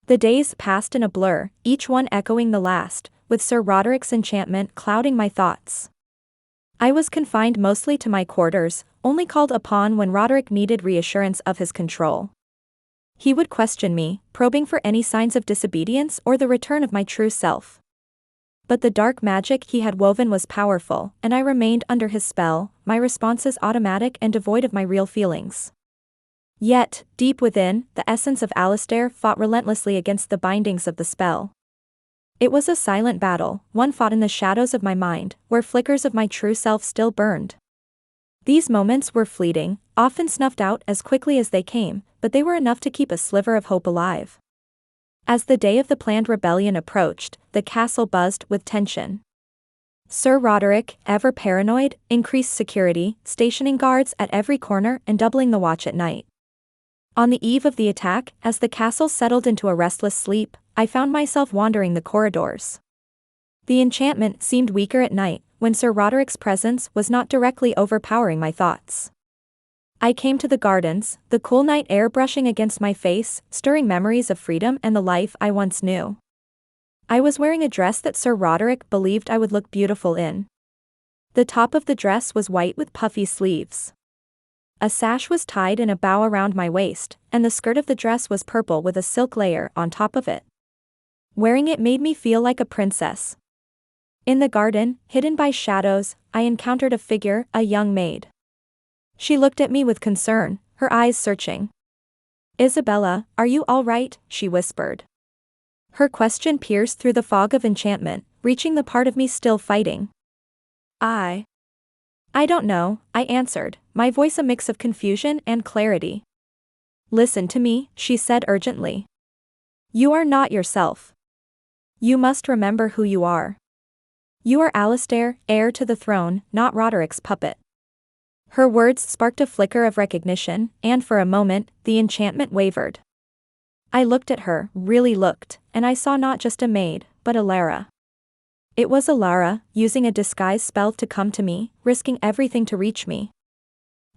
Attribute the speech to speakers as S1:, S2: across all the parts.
S1: The days passed in a blur, each one echoing the last, with Sir Roderick's enchantment clouding my thoughts. I was confined mostly to my quarters, only called upon when Roderick needed reassurance of his control. He would question me, probing for any signs of disobedience or the return of my true self. But the dark magic he had woven was powerful, and I remained under his spell, my responses automatic and devoid of my real feelings. Yet, deep within, the essence of Alistair fought relentlessly against the bindings of the spell. It was a silent battle, one fought in the shadows of my mind, where flickers of my true self still burned. These moments were fleeting, often snuffed out as quickly as they came, but they were enough to keep a sliver of hope alive. As the day of the planned rebellion approached, the castle buzzed with tension. Sir Roderick, ever paranoid, increased security, stationing guards at every corner and doubling the watch at night. On the eve of the attack, as the castle settled into a restless sleep, I found myself wandering the corridors. The enchantment seemed weaker at night, when Sir Roderick's presence was not directly overpowering my thoughts. I came to the gardens, the cool night air brushing against my face, stirring memories of freedom and the life I once knew. I was wearing a dress that Sir Roderick believed I would look beautiful in. The top of the dress was white with puffy sleeves. A sash was tied in a bow around my waist, and the skirt of the dress was purple with a silk layer on top of it. Wearing it made me feel like a princess. In the garden, hidden by shadows, I encountered a figure, a young maid. She looked at me with concern, her eyes searching. "Isabella, are you all right?" she whispered. Her question pierced through the fog of enchantment, reaching the part of me still fighting. I don't know," I answered, my voice a mix of confusion and clarity. "Listen to me," she said urgently. "You are not yourself. You must remember who you are. You are Alistair, heir to the throne, not Roderick's puppet." Her words sparked a flicker of recognition, and for a moment, the enchantment wavered. I looked at her, really looked, and I saw not just a maid, but Alara. It was Alara, using a disguise spell to come to me, risking everything to reach me.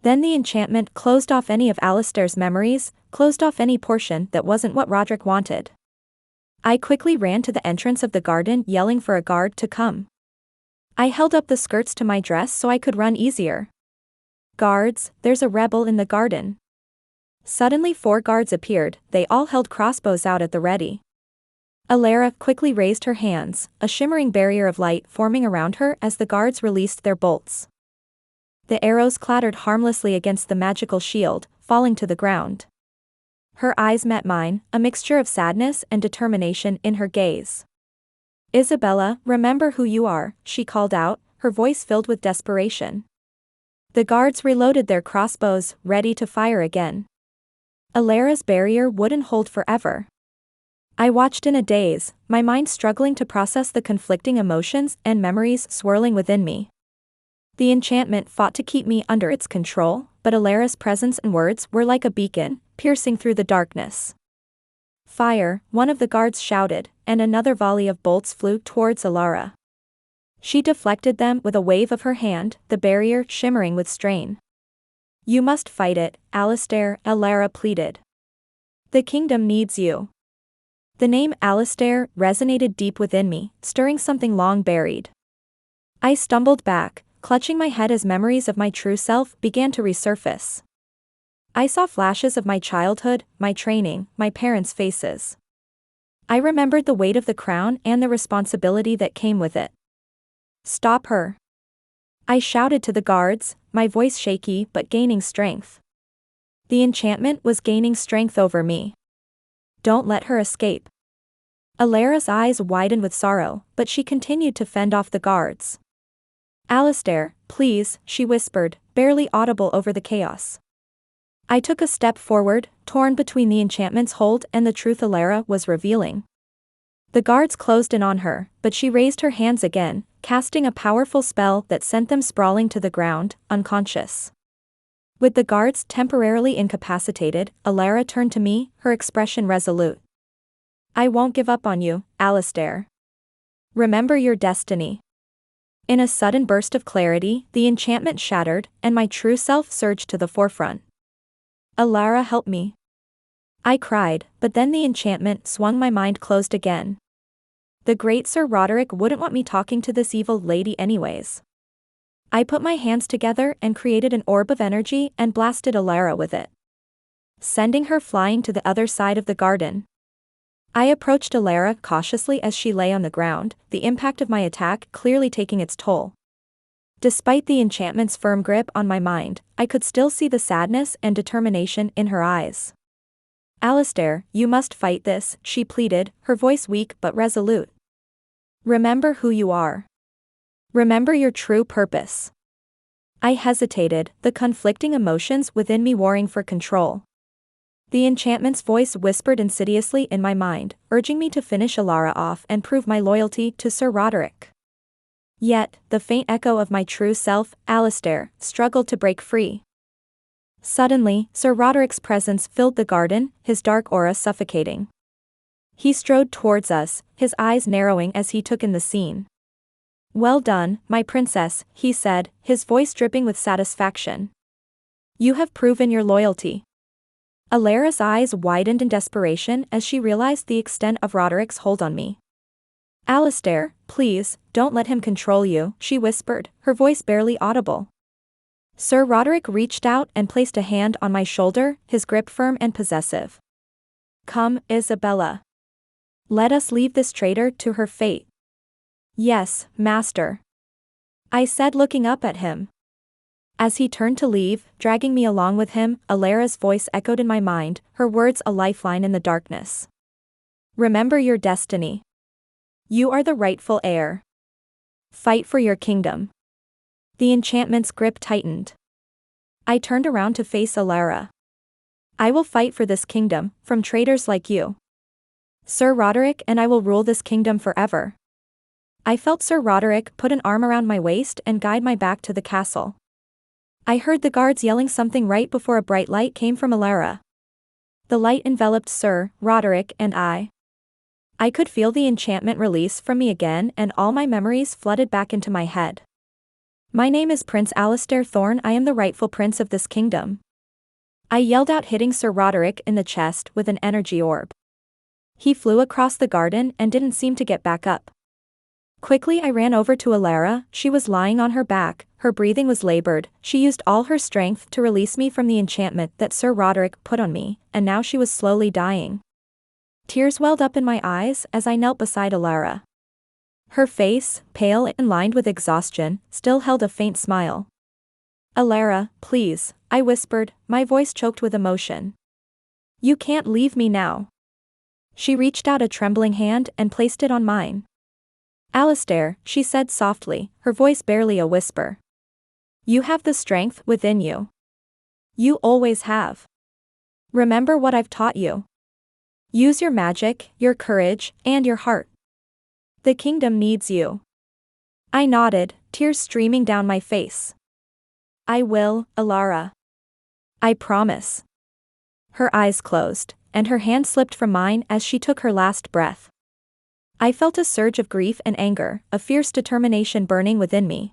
S1: Then the enchantment closed off any of Alistair's memories, closed off any portion that wasn't what Roderick wanted. I quickly ran to the entrance of the garden, yelling for a guard to come. I held up the skirts to my dress so I could run easier. "Guards, there's a rebel in the garden." Suddenly 4 guards appeared, they all held crossbows out at the ready. Alara quickly raised her hands, a shimmering barrier of light forming around her as the guards released their bolts. The arrows clattered harmlessly against the magical shield, falling to the ground. Her eyes met mine, a mixture of sadness and determination in her gaze. "Isabella, remember who you are," she called out, her voice filled with desperation. The guards reloaded their crossbows, ready to fire again. Alara's barrier wouldn't hold forever. I watched in a daze, my mind struggling to process the conflicting emotions and memories swirling within me. The enchantment fought to keep me under its control, but Alara's presence and words were like a beacon, piercing through the darkness. "Fire," one of the guards shouted, and another volley of bolts flew towards Alara. She deflected them with a wave of her hand, the barrier shimmering with strain. "You must fight it, Alistair," Alara pleaded. "The kingdom needs you." The name Alistair resonated deep within me, stirring something long buried. I stumbled back, clutching my head as memories of my true self began to resurface. I saw flashes of my childhood, my training, my parents' faces. I remembered the weight of the crown and the responsibility that came with it. "Stop her!" I shouted to the guards, my voice shaky but gaining strength. The enchantment was gaining strength over me. "Don't let her escape." Alara's eyes widened with sorrow, but she continued to fend off the guards. "Alistair, please," she whispered, barely audible over the chaos. I took a step forward, torn between the enchantment's hold and the truth Alara was revealing. The guards closed in on her, but she raised her hands again, casting a powerful spell that sent them sprawling to the ground, unconscious. With the guards temporarily incapacitated, Alara turned to me, her expression resolute. "I won't give up on you, Alistair. Remember your destiny." In a sudden burst of clarity, the enchantment shattered, and my true self surged to the forefront. "Alara, help me." I cried, but then the enchantment swung my mind closed again. The great Sir Roderick wouldn't want me talking to this evil lady anyways. I put my hands together and created an orb of energy and blasted Alara with it, sending her flying to the other side of the garden. I approached Alara cautiously as she lay on the ground, the impact of my attack clearly taking its toll. Despite the enchantment's firm grip on my mind, I could still see the sadness and determination in her eyes. Alistair, you must fight this, she pleaded, her voice weak but resolute. Remember who you are. Remember your true purpose. I hesitated, the conflicting emotions within me warring for control. The enchantment's voice whispered insidiously in my mind, urging me to finish Alara off and prove my loyalty to Sir Roderick. Yet, the faint echo of my true self, Alistair, struggled to break free. Suddenly, Sir Roderick's presence filled the garden, his dark aura suffocating. He strode towards us, his eyes narrowing as he took in the scene. Well done, my princess, he said, his voice dripping with satisfaction. You have proven your loyalty. Alara's eyes widened in desperation as she realized the extent of Roderick's hold on me. Alistair, please, don't let him control you, she whispered, her voice barely audible. Sir Roderick reached out and placed a hand on my shoulder, his grip firm and possessive. Come, Isabella. Let us leave this traitor to her fate. Yes, master. I said, looking up at him. As he turned to leave, dragging me along with him, Alara's voice echoed in my mind, her words a lifeline in the darkness. Remember your destiny. You are the rightful heir. Fight for your kingdom. The enchantment's grip tightened. I turned around to face Alara. I will fight for this kingdom, from traitors like you. Sir Roderick and I will rule this kingdom forever. I felt Sir Roderick put an arm around my waist and guide my back to the castle. I heard the guards yelling something right before a bright light came from Alara. The light enveloped Sir Roderick and I. I could feel the enchantment release from me again and all my memories flooded back into my head. My name is Prince Alistair Thorne, I am the rightful prince of this kingdom. I yelled out, hitting Sir Roderick in the chest with an energy orb. He flew across the garden and didn't seem to get back up. Quickly I ran over to Alara, she was lying on her back, her breathing was labored, she used all her strength to release me from the enchantment that Sir Roderick put on me, and now she was slowly dying. Tears welled up in my eyes as I knelt beside Alara. Her face, pale and lined with exhaustion, still held a faint smile. Alara, please, I whispered, my voice choked with emotion. You can't leave me now. She reached out a trembling hand and placed it on mine. Alistair, she said softly, her voice barely a whisper. You have the strength within you. You always have. Remember what I've taught you. Use your magic, your courage, and your heart. The kingdom needs you. I nodded, tears streaming down my face. I will, Alara. I promise. Her eyes closed, and her hand slipped from mine as she took her last breath. I felt a surge of grief and anger, a fierce determination burning within me.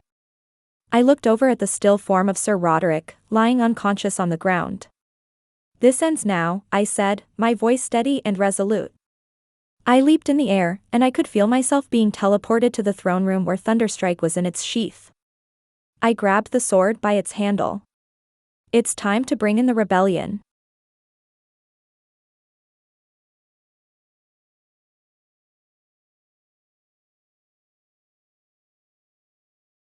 S1: I looked over at the still form of Sir Roderick, lying unconscious on the ground. This ends now, I said, my voice steady and resolute. I leaped in the air, and I could feel myself being teleported to the throne room where Thunderstrike was in its sheath. I grabbed the sword by its handle. It's time to bring in the rebellion.